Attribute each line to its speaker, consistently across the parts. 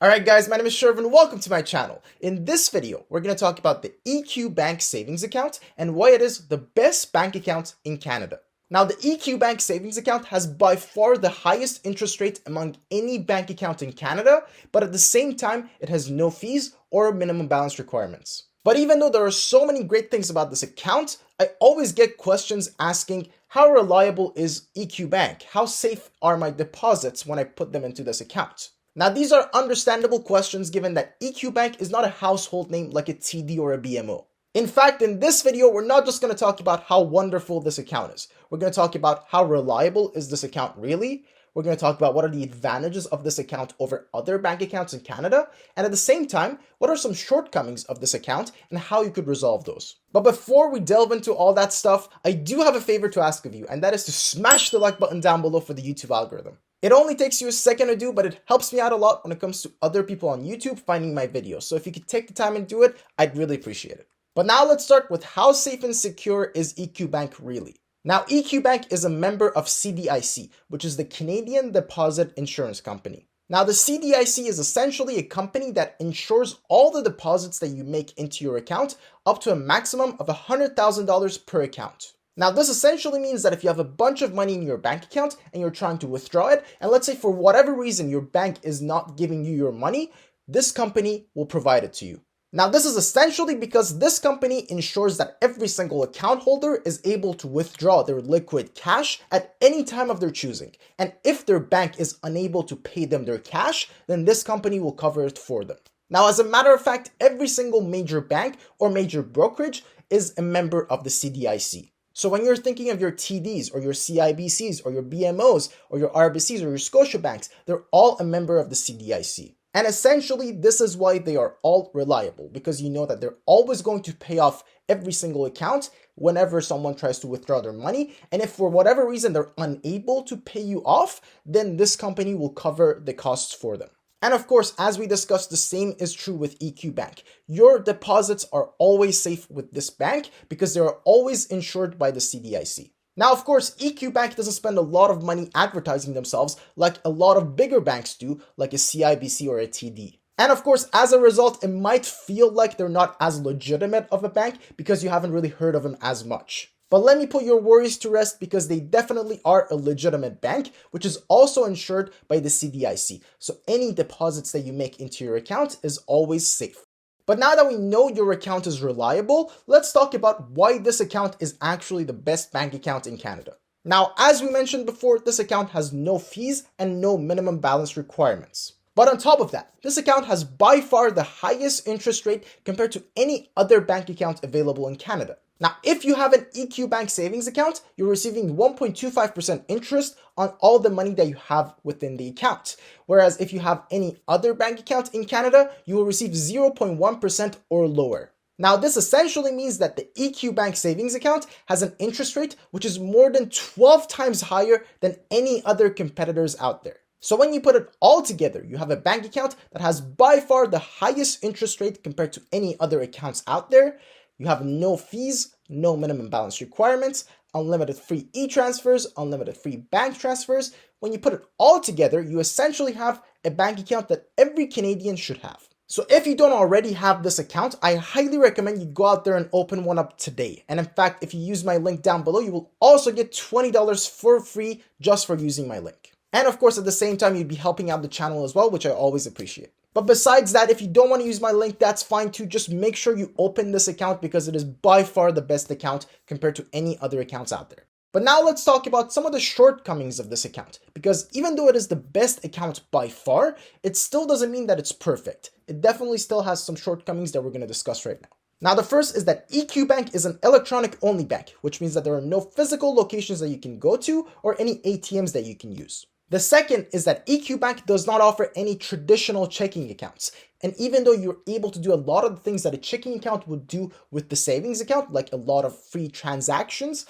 Speaker 1: Alright guys, my name is Shervin, welcome to my channel. In this video, we're going to talk about the EQ Bank Savings Account and why it is the best bank account in Canada. Now the EQ Bank Savings Account has by far the highest interest rate among any bank account in Canada, but at the same time, it has no fees or minimum balance requirements. But even though there are so many great things about this account, I always get questions asking how reliable is EQ Bank? How safe are my deposits when I put them into this account? Now, these are understandable questions given that EQ Bank is not a household name like a TD or a BMO. In fact, in this video, we're not just going to talk about how wonderful this account is. We're going to talk about how reliable is this account really. We're going to talk about what are the advantages of this account over other bank accounts in Canada. And at the same time, what are some shortcomings of this account and how you could resolve those. But before we delve into all that stuff, I do have a favor to ask of you, and that is to smash the like button down below for the YouTube algorithm. It only takes you a second to do, but it helps me out a lot when it comes to other people on YouTube finding my videos. So if you could take the time and do it, I'd really appreciate it. But now let's start with how safe and secure is EQ Bank really? Now, EQ Bank is a member of CDIC, which is the Canadian Deposit Insurance Company. Now, the CDIC is essentially a company that insures all the deposits that you make into your account up to a maximum of $100,000 per account. Now, this essentially means that if you have a bunch of money in your bank account and you're trying to withdraw it, and let's say for whatever reason your bank is not giving you your money, this company will provide it to you. Now, this is essentially because this company ensures that every single account holder is able to withdraw their liquid cash at any time of their choosing. And if their bank is unable to pay them their cash, then this company will cover it for them. Now, as a matter of fact, every single major bank or major brokerage is a member of the CDIC. So when you're thinking of your TDs or your CIBCs or your BMOs or your RBCs or your Scotiabanks, they're all a member of the CDIC. And essentially, this is why they are all reliable, because you know that they're always going to pay off every single account whenever someone tries to withdraw their money. And if for whatever reason they're unable to pay you off, then this company will cover the costs for them. And of course, as we discussed, the same is true with EQ Bank. Your deposits are always safe with this bank because they are always insured by the CDIC. Now, of course, EQ Bank doesn't spend a lot of money advertising themselves like a lot of bigger banks do, like a CIBC or a TD. And of course, as a result, it might feel like they're not as legitimate of a bank because you haven't really heard of them as much. But let me put your worries to rest because they definitely are a legitimate bank, which is also insured by the CDIC. So any deposits that you make into your account is always safe. But now that we know your account is reliable, let's talk about why this account is actually the best bank account in Canada. Now, as we mentioned before, this account has no fees and no minimum balance requirements. But on top of that, this account has by far the highest interest rate compared to any other bank account available in Canada. Now, if you have an EQ Bank savings account, you're receiving 1.25% interest on all the money that you have within the account. Whereas if you have any other bank account in Canada, you will receive 0.1% or lower. Now, this essentially means that the EQ Bank savings account has an interest rate which is more than 12 times higher than any other competitors out there. So when you put it all together, you have a bank account that has by far the highest interest rate compared to any other accounts out there. You have no fees, no minimum balance requirements, unlimited free e-transfers, unlimited free bank transfers. When you put it all together, you essentially have a bank account that every Canadian should have. So if you don't already have this account, I highly recommend you go out there and open one up today. And in fact, if you use my link down below, you will also get $20 for free just for using my link. And of course, at the same time, you'd be helping out the channel as well, which I always appreciate. But besides that, if you don't want to use my link, that's fine too. Just make sure you open this account because it is by far the best account compared to any other accounts out there. But now let's talk about some of the shortcomings of this account, because even though it is the best account by far, it still doesn't mean that it's perfect. It definitely still has some shortcomings that we're going to discuss right now. Now, the first is that EQ Bank is an electronic only bank, which means that there are no physical locations that you can go to or any ATMs that you can use. The second is that EQ Bank does not offer any traditional checking accounts. And even though you're able to do a lot of the things that a checking account would do with the savings account, like a lot of free transactions,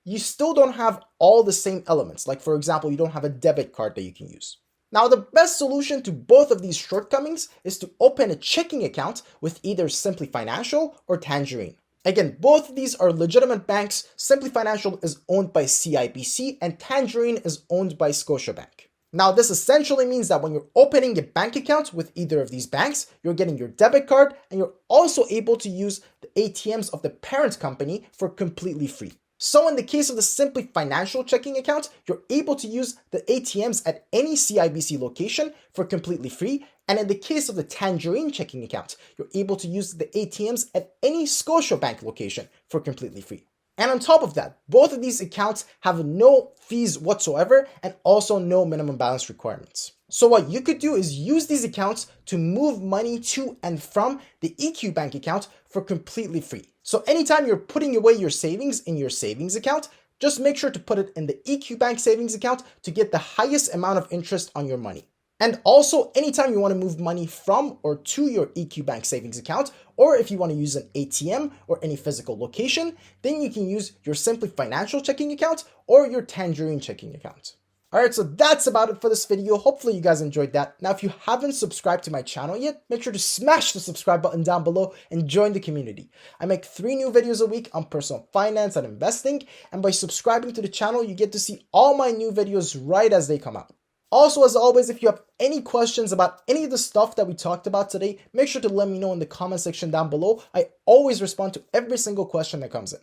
Speaker 1: you still don't have all the same elements. Like, for example, you don't have a debit card that you can use. Now, the best solution to both of these shortcomings is to open a checking account with either Simply Financial or Tangerine. Again, both of these are legitimate banks. Simply Financial is owned by CIBC and Tangerine is owned by Scotiabank. Now, this essentially means that when you're opening a bank account with either of these banks, you're getting your debit card and you're also able to use the ATMs of the parent company for completely free. So in the case of the Simply Financial checking account, you're able to use the ATMs at any CIBC location for completely free. And in the case of the Tangerine checking account, you're able to use the ATMs at any Scotiabank location for completely free. And on top of that, both of these accounts have no fees whatsoever and also no minimum balance requirements. So what you could do is use these accounts to move money to and from the EQ bank account for completely free. So anytime you're putting away your savings in your savings account, just make sure to put it in the EQ bank savings account to get the highest amount of interest on your money. And also, anytime you want to move money from or to your EQ Bank savings account, or if you want to use an ATM or any physical location, then you can use your Simply Financial checking account or your Tangerine checking account. Alright, so that's about it for this video. Hopefully you guys enjoyed that. Now, if you haven't subscribed to my channel yet, make sure to smash the subscribe button down below and join the community. I make 3 new videos a week on personal finance and investing, and by subscribing to the channel, you get to see all my new videos right as they come out. Also, as always, if you have any questions about any of the stuff that we talked about today, make sure to let me know in the comment section down below. I always respond to every single question that comes in.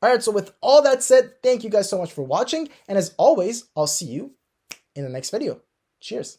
Speaker 1: Alright, so with all that said, thank you guys so much for watching, and as always, I'll see you in the next video. Cheers.